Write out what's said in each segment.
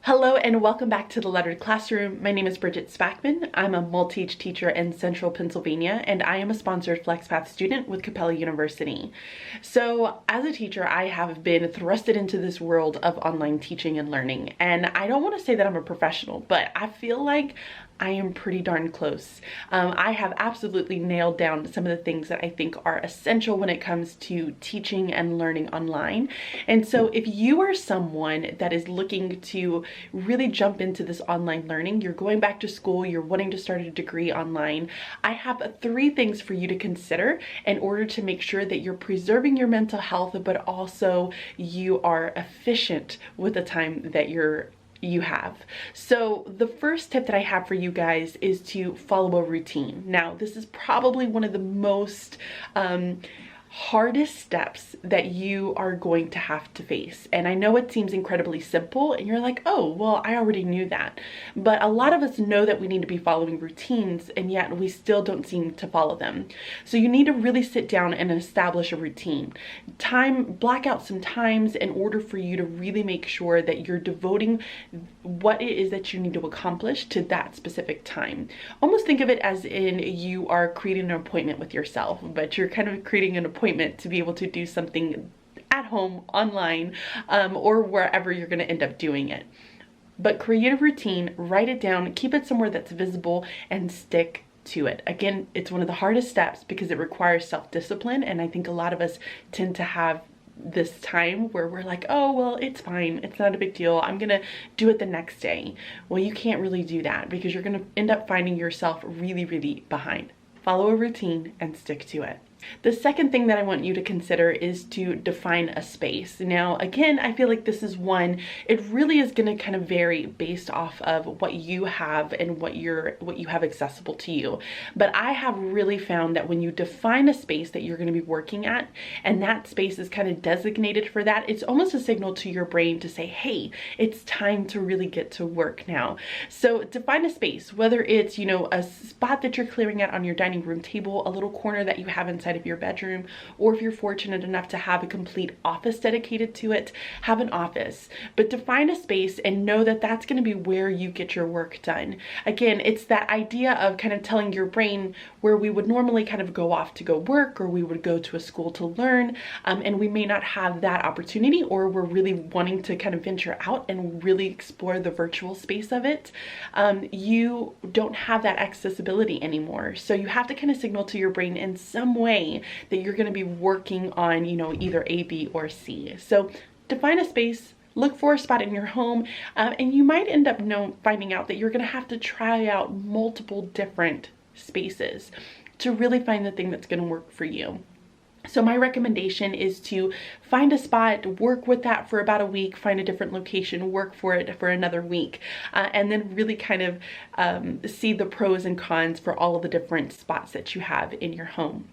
Hello and welcome back to the Lettered Classroom. My name is Bridget Spackman. I'm a multi-age teacher in Central Pennsylvania, and I am a sponsored FLEXPATH student with Capella University. So as a teacher, I have been thrusted into this world of online teaching and learning, and I don't want to say that I'm a professional, but I feel like I am pretty darn close. I have absolutely nailed down some of the things that I think are essential when it comes to teaching and learning online. And so if you are someone that is looking to really jump into this online learning, you're going back to school, you're wanting to start a degree online, I have 3 things for you to consider in order to make sure that you're preserving your mental health, but also you are efficient with the time that you have. So the first tip that I have for you guys is to follow a routine. Now, this is probably one of the most hardest steps that you are going to have to face. And I know it seems incredibly simple and you're like, oh, well, I already knew that. But a lot of us know that we need to be following routines, and yet we still don't seem to follow them. So you need to really sit down and establish a routine. Block out some times in order for you to really make sure that you're devoting what it is that you need to accomplish to that specific time. Almost think of it as in you are creating an appointment with yourself, but you're kind of creating an appointment to be able to do something at home, online, or wherever you're going to end up doing it. But create a routine, write it down, keep it somewhere that's visible, and stick to it. Again, it's one of the hardest steps because it requires self-discipline, and I think a lot of us tend to have this time where we're like, oh, well, it's fine, it's not a big deal, I'm gonna do it the next day. Well, you can't really do that because you're gonna end up finding yourself really behind. Follow a routine and stick to it. The second thing that I want you to consider is to define a space. Now, again, I feel like this is one, it really is going to kind of vary based off of what you have and what you have accessible to you. But I have really found that when you define a space that you're going to be working at, and that space is kind of designated for that, it's almost a signal to your brain to say, hey, it's time to really get to work now. So define a space, whether it's, a spot that you're clearing out on your dining room table, a little corner that you have inside of your bedroom, or if you're fortunate enough to have a complete office dedicated to it, have an office. But define a space and know that that's going to be where you get your work done. Again, it's that idea of kind of telling your brain where we would normally kind of go off to go work, or we would go to a school to learn, and we may not have that opportunity, or we're really wanting to kind of venture out and really explore the virtual space of it. You don't have that accessibility anymore. So you have to kind of signal to your brain in some way that you're going to be working on, either A, B, or C. So define a space, look for a spot in your home, and you might end up finding out that you're going to have to try out multiple different spaces to really find the thing that's going to work for you. So my recommendation is to find a spot, work with that for about a week, find a different location, work for it for another week, and then really kind of see the pros and cons for all of the different spots that you have in your home.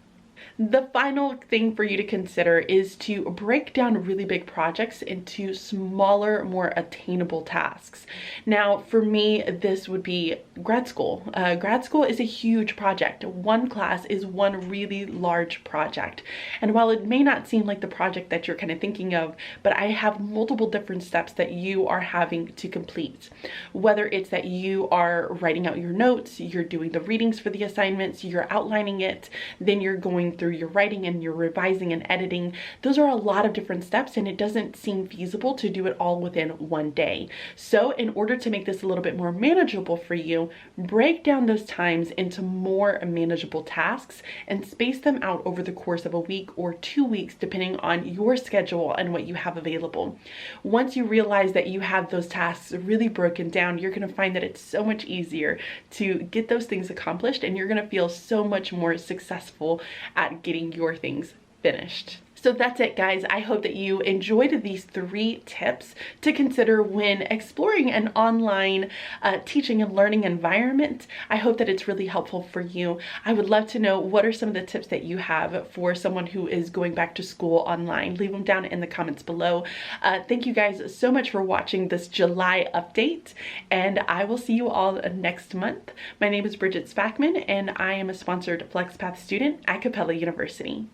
The final thing for you to consider is to break down really big projects into smaller, more attainable tasks. Now, for me, this would be grad school. Grad school is a huge project. One class is one really large project. And while it may not seem like the project that you're kind of thinking of, but I have multiple different steps that you are having to complete. Whether it's that you are writing out your notes, you're doing the readings for the assignments, you're outlining it, then you're going through your writing and your revising and editing. Those are a lot of different steps, and it doesn't seem feasible to do it all within one day. So in order to make this a little bit more manageable for you, break down those times into more manageable tasks and space them out over the course of a week or 2 weeks, depending on your schedule and what you have available. Once you realize that you have those tasks really broken down, you're going to find that it's so much easier to get those things accomplished, and you're going to feel so much more successful at getting your things finished. So that's it, guys. I hope that you enjoyed these 3 tips to consider when exploring an online teaching and learning environment. I hope that it's really helpful for you. I would love to know what are some of the tips that you have for someone who is going back to school online. Leave them down in the comments below. Thank you guys so much for watching this July update, and I will see you all next month. My name is Bridget Spackman, and I am a sponsored FLEXPATH student at Capella University.